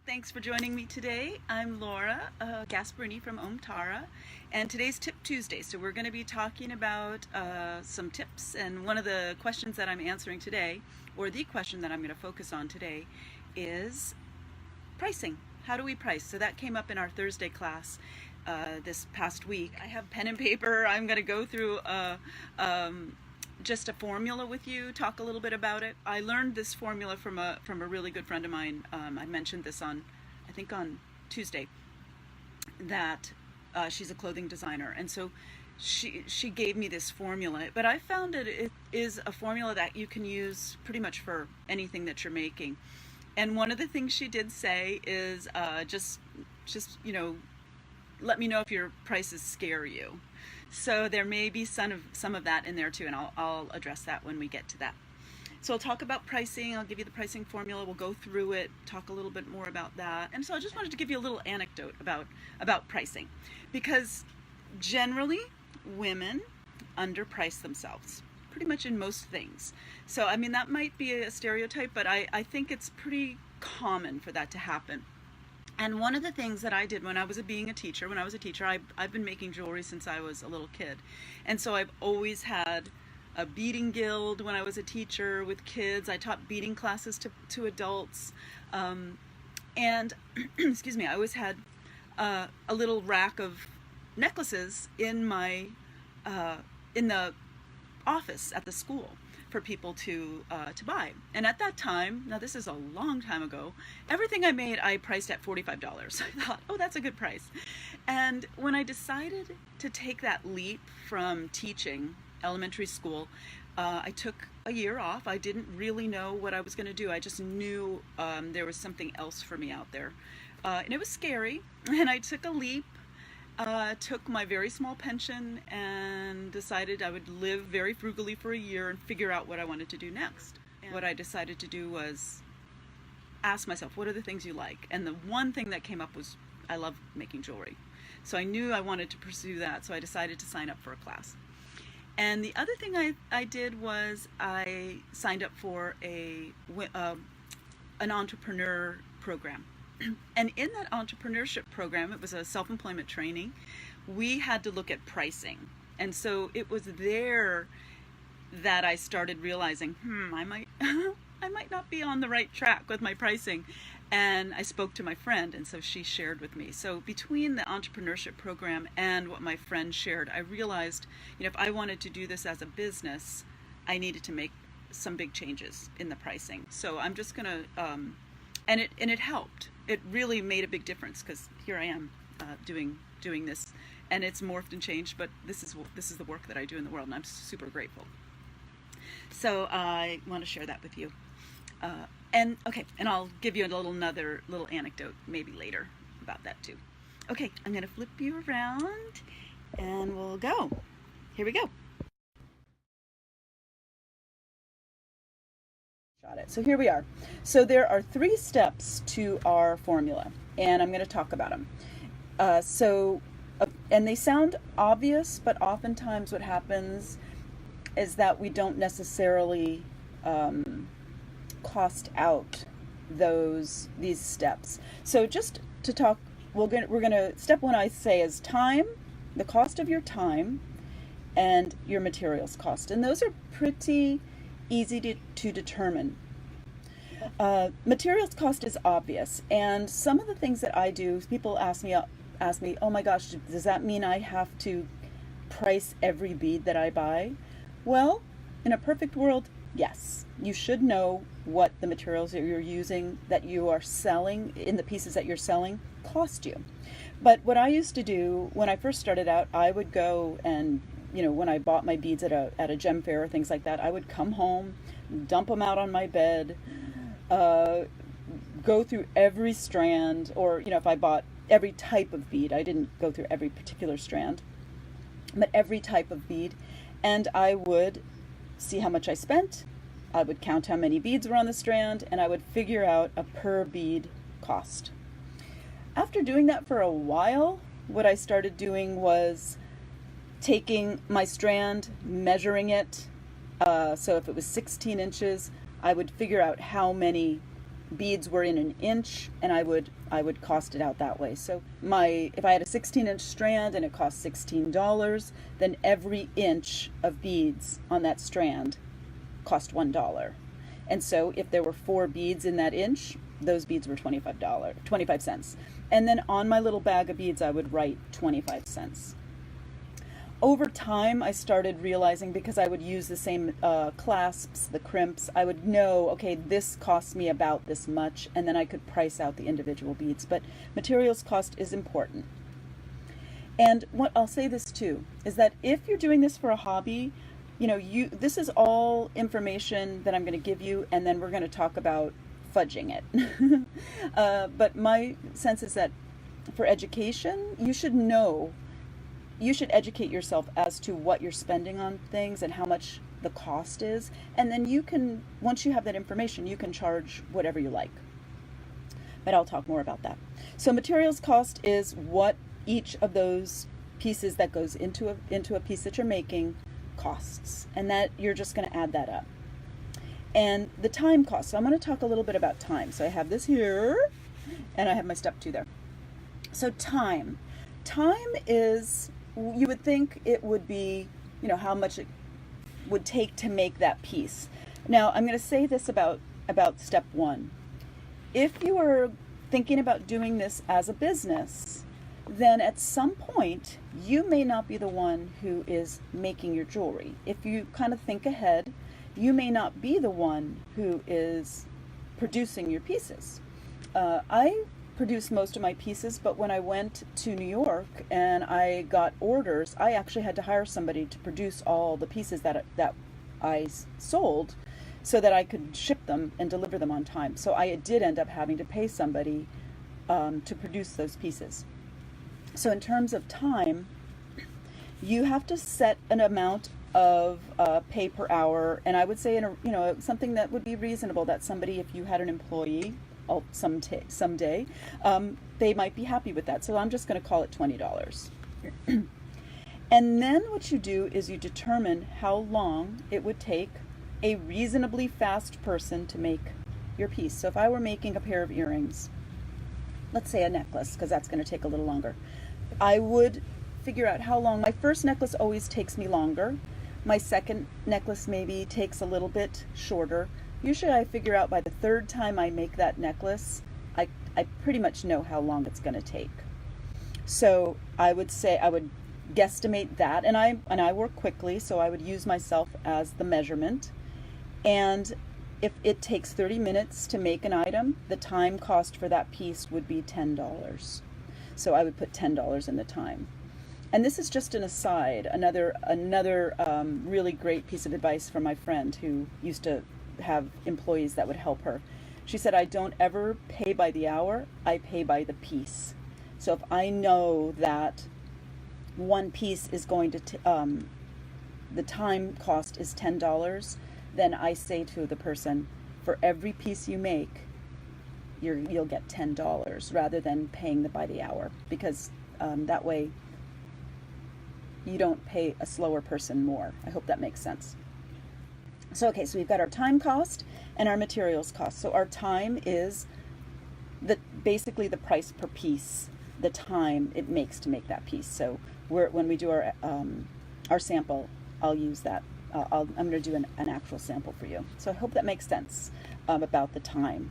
Thanks for joining me today. I'm Laura Gasparrini from Tara, and today's Tip Tuesday. So we're going to be talking about some tips, and one of the questions that I'm answering today, or the question that I'm going to focus on today, is pricing. How do we price? So that came up in our Thursday class this past week. I have pen and paper. I'm going to go through just a formula with you, talk a little bit about it. I learned this formula from a really good friend of mine. I mentioned this I think on Tuesday, that she's a clothing designer, and so she gave me this formula. But I found that it is a formula that you can use pretty much for anything that you're making. And one of the things she did say is just let me know if your prices scare you. So there may be some of that in there too, and I'll address that when we get to that. So I'll talk about pricing. I'll give you the pricing formula. We'll go through it, talk a little bit more about that. And so I just wanted to give you a little anecdote about pricing, because generally women underprice themselves pretty much in most things. So I mean, that might be a stereotype, but I think it's pretty common for that to happen. And one of the things that I did when I was a teacher, I've been making jewelry since I was a little kid. And so I've always had a beading guild when I was a teacher with kids. I taught beading classes to adults. And excuse me, I always had a little rack of necklaces in the office at the school for people to buy. And at that time, now this is a long time ago, everything I made I priced at $45. I thought, oh, that's a good price. And when I decided to take that leap from teaching elementary school, I took a year off. I didn't really know what I was going to do. I just knew there was something else for me out there. And it was scary, and I took a leap. Took my very small pension and decided I would live very frugally for a year and figure out what I wanted to do next. And what I decided to do was ask myself, what are the things you like? And the one thing that came up was, I love making jewelry. So I knew I wanted to pursue that, so I decided to sign up for a class. And the other thing I did was I signed up for an entrepreneur program. And in that entrepreneurship program, it was a self-employment training, we had to look at pricing. And so it was there that I started realizing, I might not be on the right track with my pricing. And I spoke to my friend, and so she shared with me. So between the entrepreneurship program and what my friend shared, I realized, if I wanted to do this as a business, I needed to make some big changes in the pricing. So I'm just gonna, and it helped. It really made a big difference, because here I am doing this, and it's morphed and changed. But this is the work that I do in the world, and I'm super grateful. So I want to share that with you. And I'll give you another little anecdote maybe later about that too. Okay, I'm going to flip you around, and we'll go. Here we go. So here we are. So there are 3 steps to our formula, and I'm going to talk about them. And they sound obvious, but oftentimes what happens is that we don't necessarily cost out these steps. So just to talk, we're gonna step 1 I say is time, the cost of your time, and your materials cost, and those are pretty easy to determine. Materials cost is obvious, and some of the things that I do, people ask me, oh my gosh, does that mean I have to price every bead that I buy? Well, in a perfect world, yes. You should know what the materials that you're using, that you are selling, in the pieces that you're selling, cost you. But what I used to do when I first started out, I would go and, when I bought my beads at a gem fair or things like that, I would come home, dump them out on my bed, go through every strand, or if I bought every type of bead, I didn't go through every particular strand, but every type of bead, and I would see how much I spent. I would count how many beads were on the strand, and I would figure out a per bead cost. After doing that for a while, what I started doing was taking my strand, measuring it. So if it was 16 inches, I would figure out how many beads were in an inch, and I would cost it out that way. So if I had a 16-inch strand and it cost $16, then every inch of beads on that strand cost $1. And so if there were 4 beads in that inch, those beads were $25, 25 cents. And then on my little bag of beads, I would write 25 cents. Over time, I started realizing, because I would use the same clasps, the crimps, I would know, okay, this costs me about this much, and then I could price out the individual beads. But materials cost is important. And what I'll say this too, is that if you're doing this for a hobby, this is all information that I'm going to give you, and then we're going to talk about fudging it. But my sense is that for education, you should educate yourself as to what you're spending on things and how much the cost is. And then once you have that information, you can charge whatever you like. But I'll talk more about that. So materials cost is what each of those pieces that goes into a piece that you're making costs. And that you're just going to add that up. And the time cost. So I'm going to talk a little bit about time. So I have this here, and I have my step 2 there. So time. Time is, you would think it would be, how much it would take to make that piece. Now, I'm going to say this about step 1. If you are thinking about doing this as a business, then at some point, you may not be the one who is making your jewelry. If you kind of think ahead, you may not be the one who is producing your pieces. I produce most of my pieces, but when I went to New York and I got orders, I actually had to hire somebody to produce all the pieces that I sold so that I could ship them and deliver them on time. So I did end up having to pay somebody to produce those pieces. So in terms of time, you have to set an amount of pay per hour, and I would say something that would be reasonable, that somebody, if you had an employee someday, they might be happy with that. So I'm just going to call it $20. And then what you do is you determine how long it would take a reasonably fast person to make your piece. So if I were making a pair of earrings, let's say a necklace, because that's going to take a little longer, I would figure out how long. My first necklace always takes me longer. My second necklace maybe takes a little bit shorter. Usually I figure out by the 3rd time I make that necklace, I pretty much know how long it's going to take. So I would say I would guesstimate that, and I work quickly, so I would use myself as the measurement. And if it takes 30 minutes to make an item, the time cost for that piece would be $10. So I would put $10 in the time. And this is just an aside, another really great piece of advice from my friend who used to have employees that would help her. She said, I don't ever pay by the hour, I pay by the piece. So if I know that one piece is going to, the time cost is $10, then I say to the person, for every piece you make, you'll get $10 rather than paying by the hour, because that way you don't pay a slower person more. I hope that makes sense. So okay, so we've got our time cost and our materials cost. So our time is basically the price per piece, the time it makes to make that piece. So when we do our sample, I'll use that. I'm going to do an actual sample for you. So I hope that makes sense about the time.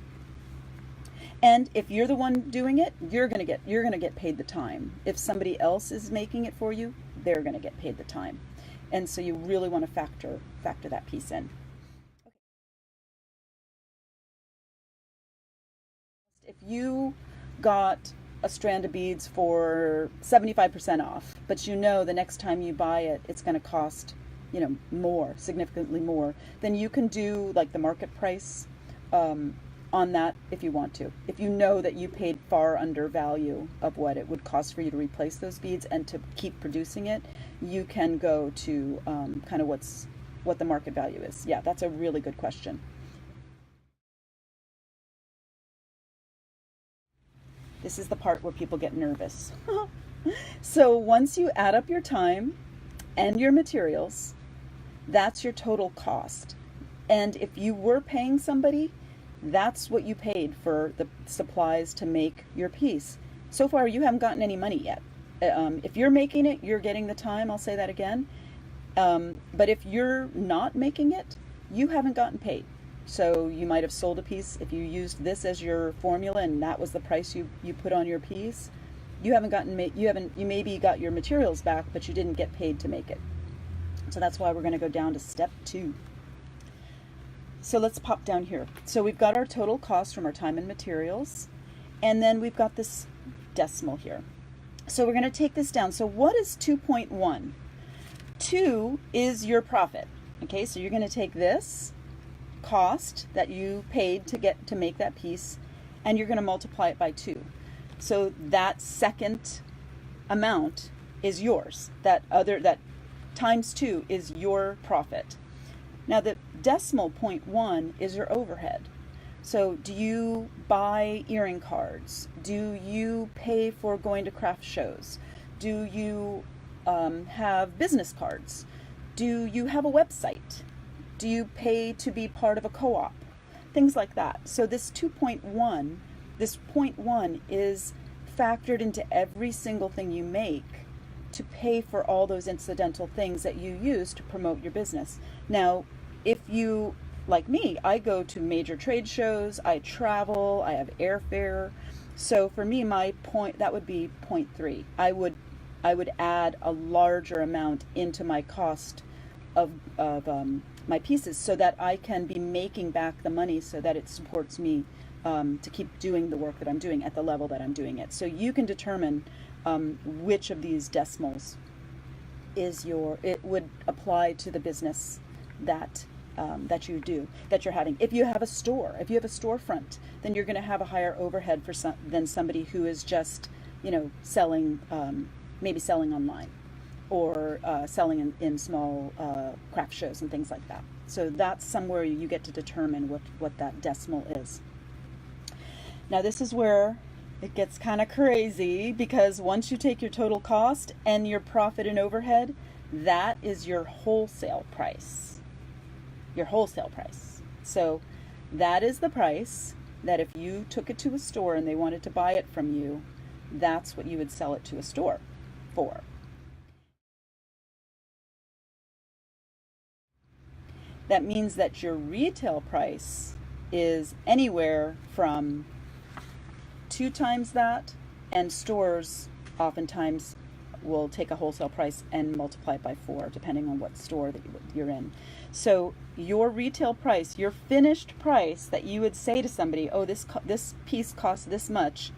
And if you're the one doing it, you're gonna get paid the time. If somebody else is making it for you, they're gonna get paid the time. And so you really want to factor that piece in. If you got a strand of beads for 75% off, but the next time you buy it, it's going to cost, more, significantly more, then you can do like the market price on that if you want to. If you know that you paid far under value of what it would cost for you to replace those beads and to keep producing it, you can go to kind of what the market value is. Yeah, that's a really good question. This is the part where people get nervous. So once you add up your time and your materials, that's your total cost. And if you were paying somebody, That's what you paid for the supplies to make your piece. So far, you haven't gotten any money yet. If you're making it, you're getting the time. I'll say that again. But if you're not making it, you haven't gotten paid. So you might have sold a piece. If you used this as your formula and that was the price you put on your piece, you maybe got your materials back, but you didn't get paid to make it. So that's why we're going to go down to step 2. So let's pop down here. So we've got our total cost from our time and materials, and then we've got this decimal here. So we're going to take this down. So what is 2.1? 2 is your profit. Okay, so you're going to take this cost that you paid to make that piece, and you're going to multiply it by 2. So that second amount is yours. That times 2 is your profit. Now the decimal point 1 is your overhead. So do you buy earring cards? Do you pay for going to craft shows? Do you have business cards? Do you have a website? Do you pay to be part of a co-op? Things like that. So this 2.1, this 0.1 is factored into every single thing you make to pay for all those incidental things that you use to promote your business. Now, if you, like me, I go to major trade shows, I travel, I have airfare. So for me, that would be 0.3. I would add a larger amount into my cost of my pieces so that I can be making back the money so that it supports me to keep doing the work that I'm doing at the level that I'm doing it. So you can determine which of these decimals it would apply to the business that you're having. If you have a store, if you have a storefront, then you're going to have a higher overhead than somebody who is just, selling, maybe selling online, or selling in small craft shows and things like that. So that's somewhere you get to determine what that decimal is. Now this is where it gets kind of crazy, because once you take your total cost and your profit and overhead, that is your wholesale price. Your wholesale price. So that is the price that if you took it to a store and they wanted to buy it from you, that's what you would sell it to a store for. That means that your retail price is anywhere from 2 times that, and stores oftentimes will take a wholesale price and multiply it by 4, depending on what store that you're in. So your retail price, your finished price that you would say to somebody, oh, this piece costs this much,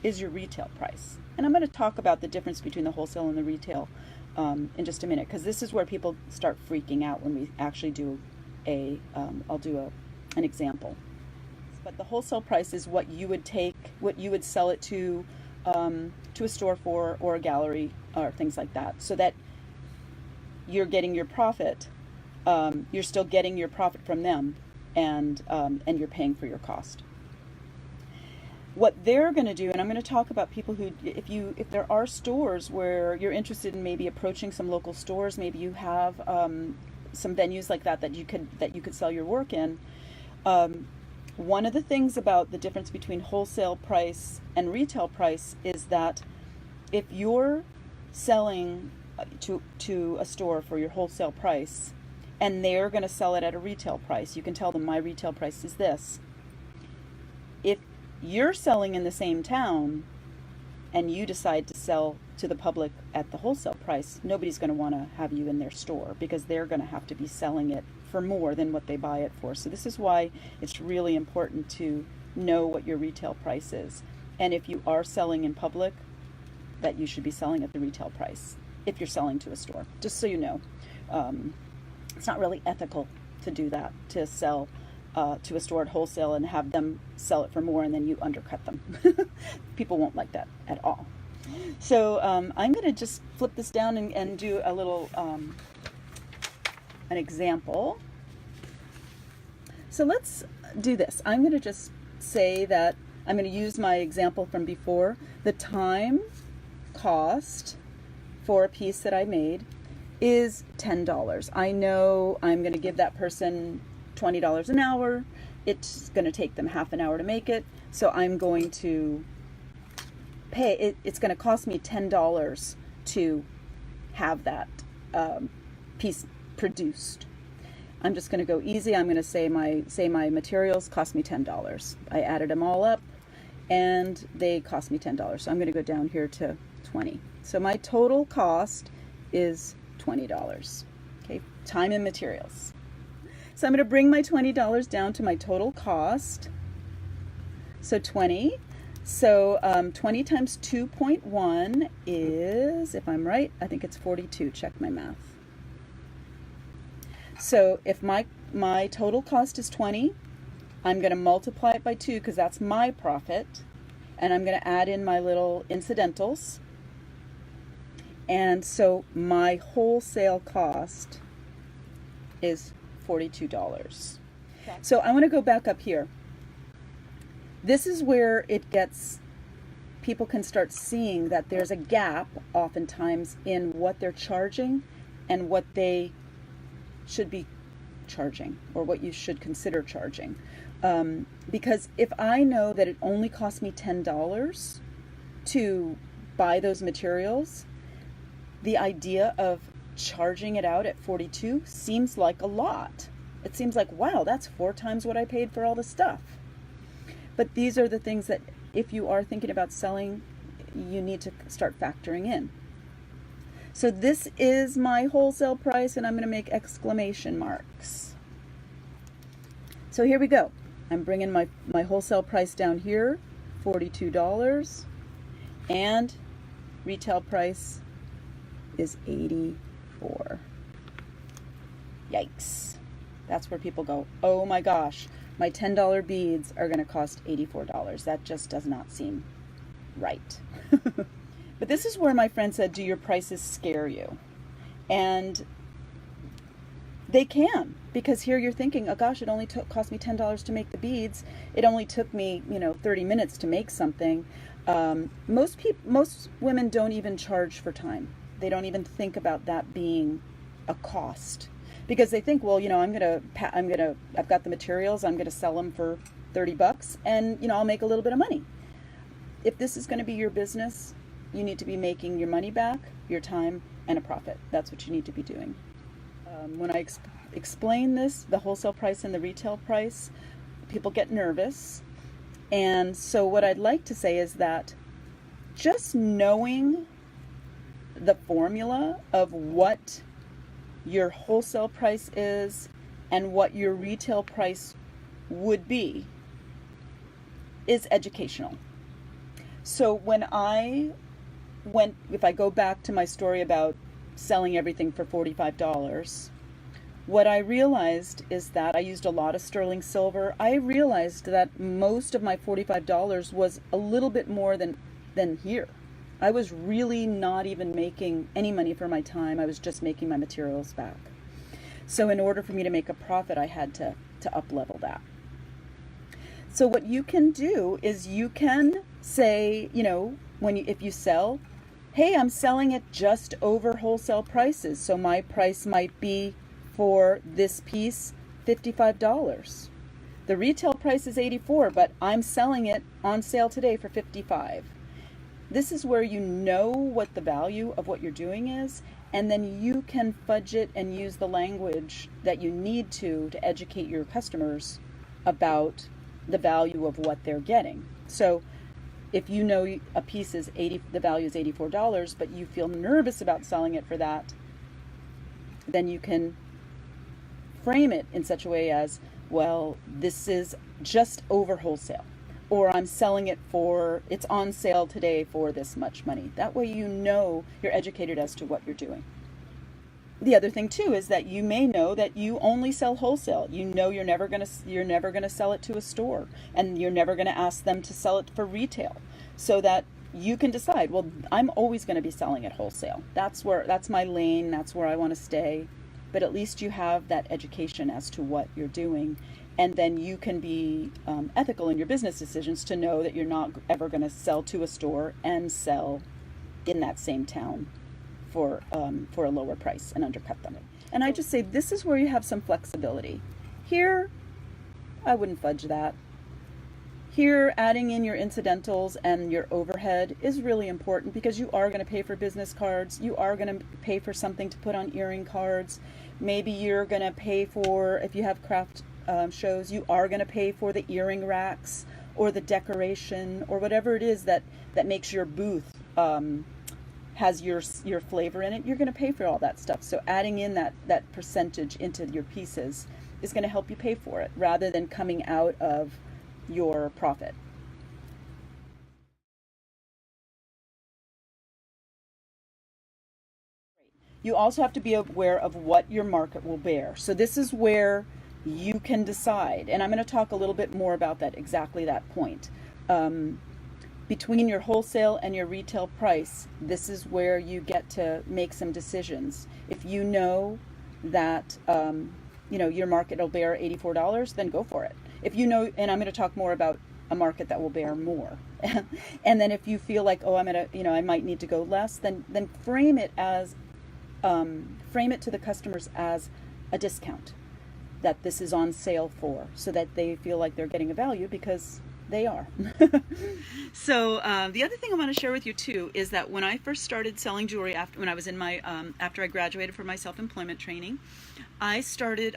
is your retail price. And I'm going to talk about the difference between the wholesale and the retail in just a minute, because this is where people start freaking out when we actually do I'll do an example. But the wholesale price is what you would sell it to a store for, or a gallery, or things like that, so that you're getting your profit. You're still getting your profit from them, and you're paying for your cost. What they're going to do, and I'm going to talk about people who, if there are stores where you're interested in maybe approaching some local stores, maybe you have some venues like that you could sell your work in. One of the things about the difference between wholesale price and retail price is that if you're selling to a store for your wholesale price and they're going to sell it at a retail price, you can tell them my retail price is this. If you're selling in the same town and you decide to sell to the public at the wholesale price, nobody's going to want to have you in their store, because they're going to have to be selling it for more than what they buy it for. So this is why it's really important to know what your retail price is. And if you are selling in public, that you should be selling at the retail price if you're selling to a store, just so you know. It's not really ethical to do that, to sell to a store at wholesale and have them sell it for more and then you undercut them. People won't like that at all. So I'm going to just flip this down and do a little an example. So let's do this. I'm going to just say that I'm going to use my example from before. The time cost for a piece that I made is $10. I know I'm going to give that person $20 an hour, it's going to take them half an hour to make it, so I'm going to pay it. It's going to cost me $10 to have that piece produced. I'm just going to go easy. I'm going to say my materials cost me $10. I added them all up and they cost me $10. So I'm going to go down here to 20. So my total cost is $20. Okay, time and materials. So I'm going to bring my $20 down to my total cost. So 20. So 20 times 2.1 is, if I'm right, I think it's 42. Check my math. So if my total cost is 20, I'm going to multiply it by 2 because that's my profit. And I'm going to add in my little incidentals. And so my wholesale cost is $42. Okay. So I want to go back up here. This is where it gets, people can start seeing that there's a gap oftentimes in what they're charging and what they should be charging, or what you should consider charging. Because if I know that it only costs me $10 to buy those materials, the idea of charging it out at 42 seems like a lot. It seems like, wow, that's 4 times what I paid for all the stuff. But these are the things that if you are thinking about selling, you need to start factoring in. So this is my wholesale price, and I'm going to make exclamation marks. So here we go. I'm bringing my wholesale price down here, $42, and retail price is $84. Yikes. That's where people go, oh my gosh, my $10 beads are going to cost $84. That just does not seem right. But this is where my friend said, do your prices scare you? And they can, because here you're thinking, oh gosh, it only cost me $10 to make the beads. It only took me, 30 minutes to make something. Most women don't even charge for time. They don't even think about that being a cost, because they think, well, I've got the materials, I'm gonna sell them for $30, and I'll make a little bit of money. If this is going to be your business, you need to be making your money back, your time, and a profit. That's what you need to be doing. When I explain this, the wholesale price and the retail price, people get nervous. And so what I'd like to say is that just knowing the formula of what your wholesale price is and what your retail price would be is educational. So if I go back to my story about selling everything for $45, what I realized is that I used a lot of sterling silver. I realized that most of my $45 was a little bit more than here. I was really not even making any money for my time. I was just making my materials back. So in order for me to make a profit, I had to up-level that. So what you can do is you can say, if you sell, hey, I'm selling it just over wholesale prices. So my price might be for this piece $55. The retail price is $84, but I'm selling it on sale today for $55. This is where you know what the value of what you're doing is, and then you can fudge it and use the language that you need to educate your customers about the value of what they're getting. So if you know a piece is the value is $84, but you feel nervous about selling it for that, then you can frame it in such a way as, well, this is just over wholesale, or I'm selling it it's on sale today for this much money. That way you're educated as to what you're doing. The other thing too is that you may know that you only sell wholesale. You're never going to sell it to a store, and you're never going to ask them to sell it for retail, so that you can decide, well, I'm always going to be selling at wholesale. That's my lane. That's where I want to stay. But at least you have that education as to what you're doing, and then you can be ethical in your business decisions to know that you're not ever going to sell to a store and sell in that same town for a lower price and undercut them. And I just say this is where you have some flexibility. Here, I wouldn't fudge that. Here, adding in your incidentals and your overhead is really important because you are going to pay for business cards. You are going to pay for something to put on earring cards. Maybe you're going to pay for, if you have craft shows, you are going to pay for the earring racks or the decoration or whatever it is that makes your booth has your flavor in it. You're going to pay for all that stuff. So adding in that percentage into your pieces is going to help you pay for it rather than coming out of your profit. You also have to be aware of what your market will bear. So this is where you can decide, and I'm going to talk a little bit more about that, exactly that point. Between your wholesale and your retail price, this is where you get to make some decisions. If you know that your market will bear $84, then go for it. If you know, and I'm going to talk more about a market that will bear more. And then if you feel like, oh, I might need to go less, then frame it to the customers as a discount that this is on sale for, so that they feel like they're getting a value, because they are. So the other thing I want to share with you too is that when I first started selling jewelry when I was in my after I graduated from my self-employment training, I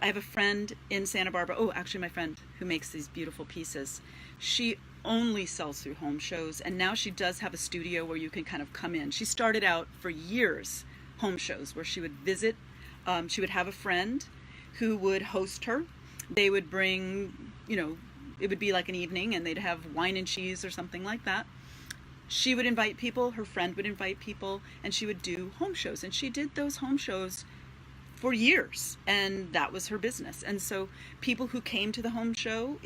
have a friend in Santa Barbara. Oh, actually, my friend who makes these beautiful pieces. She only sells through home shows, and now she does have a studio where you can kind of come in. She started out for years home shows where she would visit. She would have a friend who would host her. They would bring, it would be like an evening, and they'd have wine and cheese or something like that. She would invite people, her friend would invite people, and she would do home shows. And she did those home shows for years, and that was her business. And so people who came to the home show,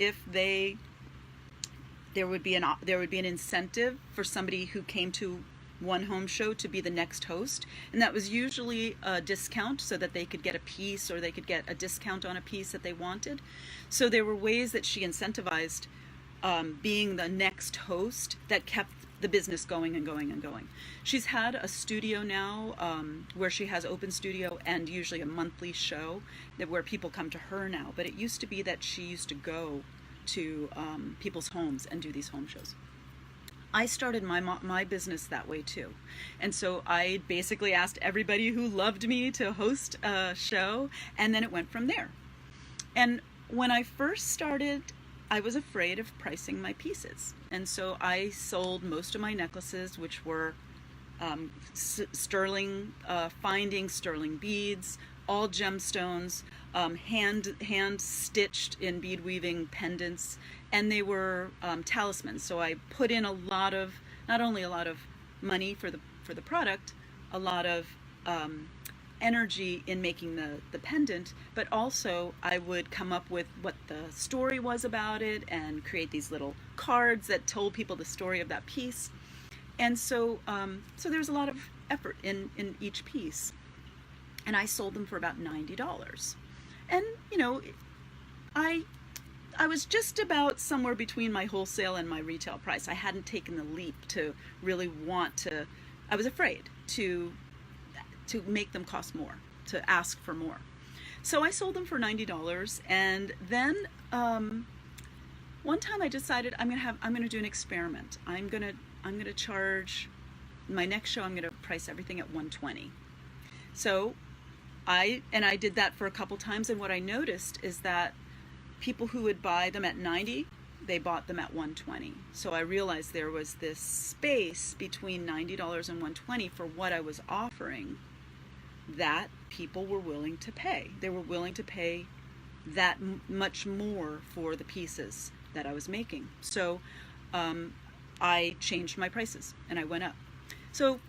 there would be an incentive for somebody who came to one home show to be the next host, and that was usually a discount so that they could get a piece, or they could get a discount on a piece that they wanted. So there were ways that she incentivized being the next host that kept the business going and going and going. She's had a studio now where she has open studio and usually a monthly show where people come to her now, but it used to be that she used to go to people's homes and do these home shows. I started my business that way too. And so I basically asked everybody who loved me to host a show, and then it went from there. And when I first started, I was afraid of pricing my pieces. And so I sold most of my necklaces, which were finding sterling beads, all gemstones, hand stitched in bead weaving pendants, and they were talismans. So I put in not only a lot of money for the product, a lot of energy in making the pendant, but also I would come up with what the story was about it and create these little cards that told people the story of that piece. And so there's a lot of effort in each piece. And I sold them for about $90. And, I was just about somewhere between my wholesale and my retail price. I hadn't taken the leap to really I was afraid to make them cost more, to ask for more. So I sold them for $90. And then one time I decided I'm gonna do an experiment. I'm gonna charge my next show. I'm gonna price everything at $120. So I did that for a couple times, and what I noticed is that people who would buy them at $90, they bought them at $120. So I realized there was this space between $90 and $120 for what I was offering that people were willing to pay. They were willing to pay that much more for the pieces that I was making. So I changed my prices and I went up. So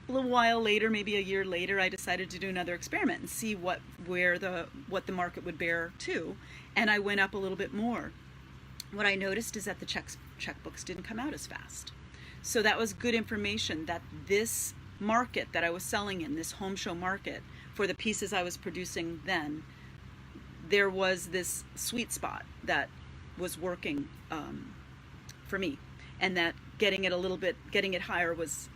a little while later, maybe a year later, I decided to do another experiment and see what the market would bear too, and I went up a little bit more. What I noticed is that the checkbooks didn't come out as fast. So that was good information that this market that I was selling in, this home show market, for the pieces I was producing then, there was this sweet spot that was working for me, and that getting it higher was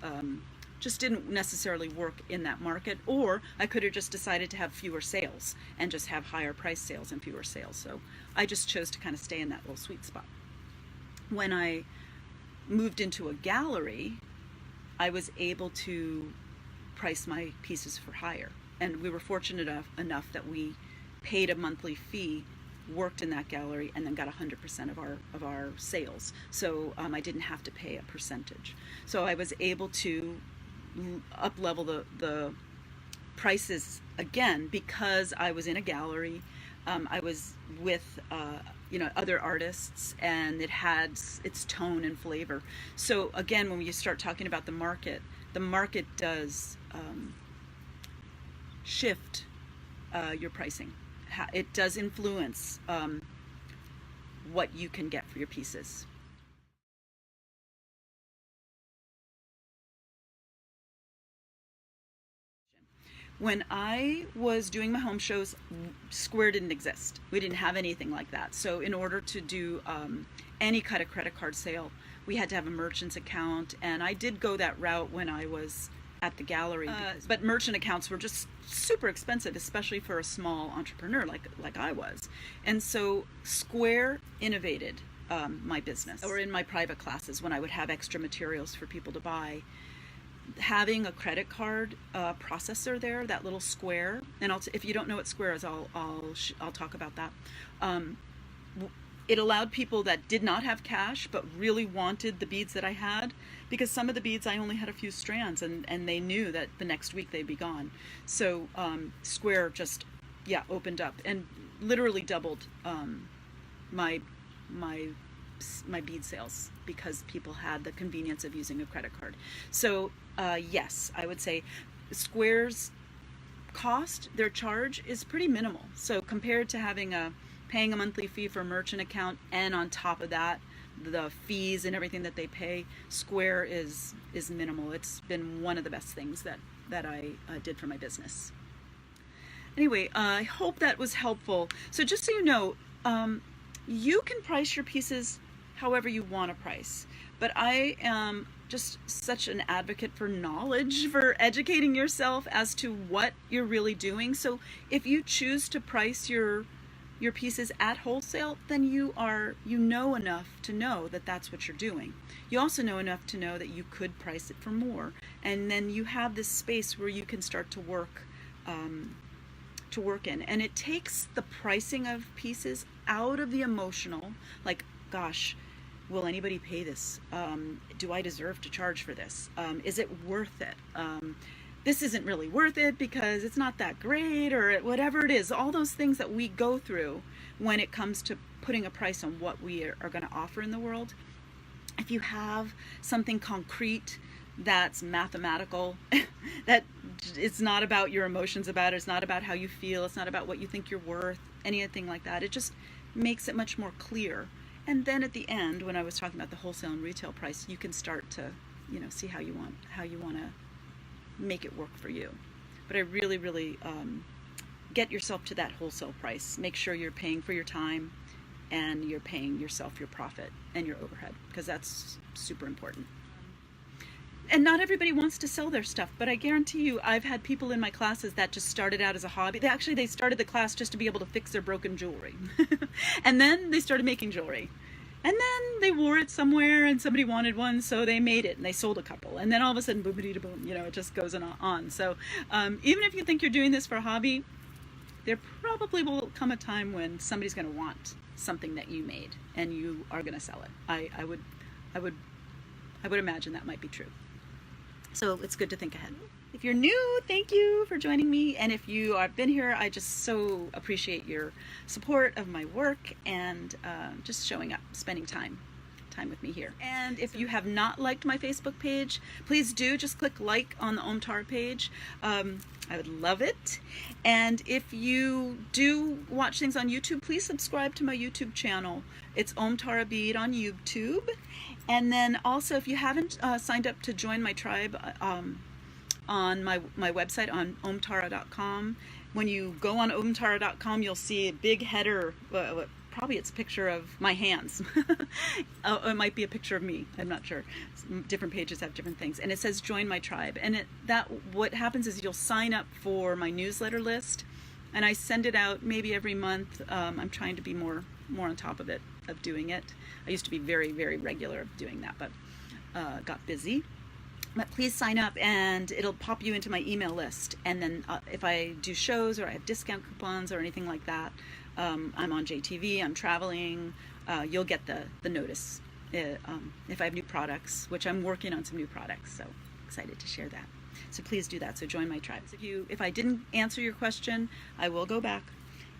just didn't necessarily work in that market, or I could have just decided to have fewer sales and just have higher price sales and fewer sales. So I just chose to kind of stay in that little sweet spot. When I moved into a gallery, I was able to price my pieces for higher. And we were fortunate enough that we paid a monthly fee, worked in that gallery, and then got 100% of our sales. So I didn't have to pay a percentage. So I was able to up level the prices again because I was in a gallery. I was with other artists, and it had its tone and flavor. So again, when you start talking about the market does shift your pricing. It does influence what you can get for your pieces. When I was doing my home shows, Square didn't exist. We didn't have anything like that. So in order to do any kind of credit card sale, we had to have a merchant's account. And I did go that route when I was at the gallery. But merchant accounts were just super expensive, especially for a small entrepreneur like I was. And so Square innovated my business. Or in my private classes, when I would have extra materials for people to buy, having a credit card processor there, that little Square, and if you don't know what Square is, I'll talk about that. It allowed people that did not have cash but really wanted the beads that I had, because some of the beads I only had a few strands, and they knew that the next week they'd be gone. So Square just opened up and literally doubled my bead sales because people had the convenience of using a credit card. So yes, I would say Square's cost, their charge is pretty minimal. So compared to paying a monthly fee for a merchant account, and on top of that the fees and everything that they pay, Square is minimal. It's been one of the best things that I did for my business. Anyway, I hope that was helpful. So just so you know, you can price your pieces however you want to price, but I am just such an advocate for knowledge, for educating yourself as to what you're really doing. So if you choose to price your pieces at wholesale, then you know enough to know that that's what you're doing. You also know enough to know that you could price it for more, and then you have this space where you can start to work in. And it takes the pricing of pieces out of the emotional, like, gosh, will anybody pay this? Do I deserve to charge for this? Is it worth it? This isn't really worth it because it's not that great, or whatever it is. All those things that we go through when it comes to putting a price on what we are going to offer in the world. If you have something concrete that's mathematical, that it's not about your emotions about it, it's not about how you feel, it's not about what you think you're worth, anything like that. It just makes it much more clear. And then at the end, when I was talking about the wholesale and retail price, you can start to, see how you want to make it work for you. But I really, really get yourself to that wholesale price. Make sure you're paying for your time, and you're paying yourself your profit and your overhead, because that's super important. And not everybody wants to sell their stuff, but I guarantee you, I've had people in my classes that just started out as a hobby. They started the class just to be able to fix their broken jewelry. And then they started making jewelry. And then they wore it somewhere and somebody wanted one, so they made it and they sold a couple. And then all of a sudden, boom, it just goes on. So even if you think you're doing this for a hobby, there probably will come a time when somebody's going to want something that you made and you are going to sell it. I would imagine that might be true. So it's good to think ahead. If you're new, thank you for joining me. And if you have been here, I just so appreciate your support of my work and just showing up, spending time with me here. And if you have not liked my Facebook page, please do just click like on the Om Tara page. I would love it. And if you do watch things on YouTube, please subscribe to my YouTube channel. It's Om Tara Bead on YouTube. And then also, if you haven't signed up to join my tribe on my website on omtara.com, when you go on omtara.com, you'll see a big header, probably it's a picture of my hands. Oh, it might be a picture of me. I'm not sure. Different pages have different things. And it says join my tribe. And what happens is you'll sign up for my newsletter list, and I send it out maybe every month. I'm trying to be more on top of it, of doing it. I used to be very, very regular of doing that, but got busy. But please sign up and it'll pop you into my email list. And then if I do shows or I have discount coupons or anything like that, I'm on JTV, I'm traveling, you'll get the notice if I have new products, which I'm working on some new products, so excited to share that. So please do that. So join my tribe. If I didn't answer your question, I will go back.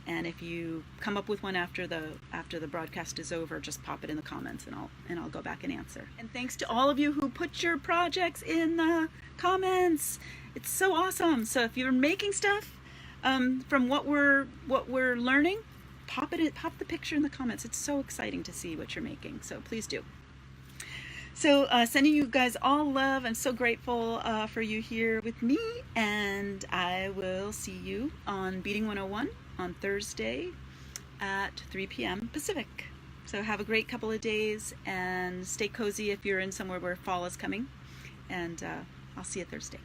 And if you come up with one after the broadcast is over, just pop it in the comments and I'll go back and answer. And thanks to all of you who put your projects in the comments. It's so awesome. So if you're making stuff from what we're learning, pop the picture in the comments. It's so exciting to see what you're making. So please do. So sending you guys all love. I'm so grateful for you here with me, and I will see you on Beating 101 on Thursday at 3 p.m. Pacific. So have a great couple of days and stay cozy if you're in somewhere where fall is coming, and I'll see you Thursday.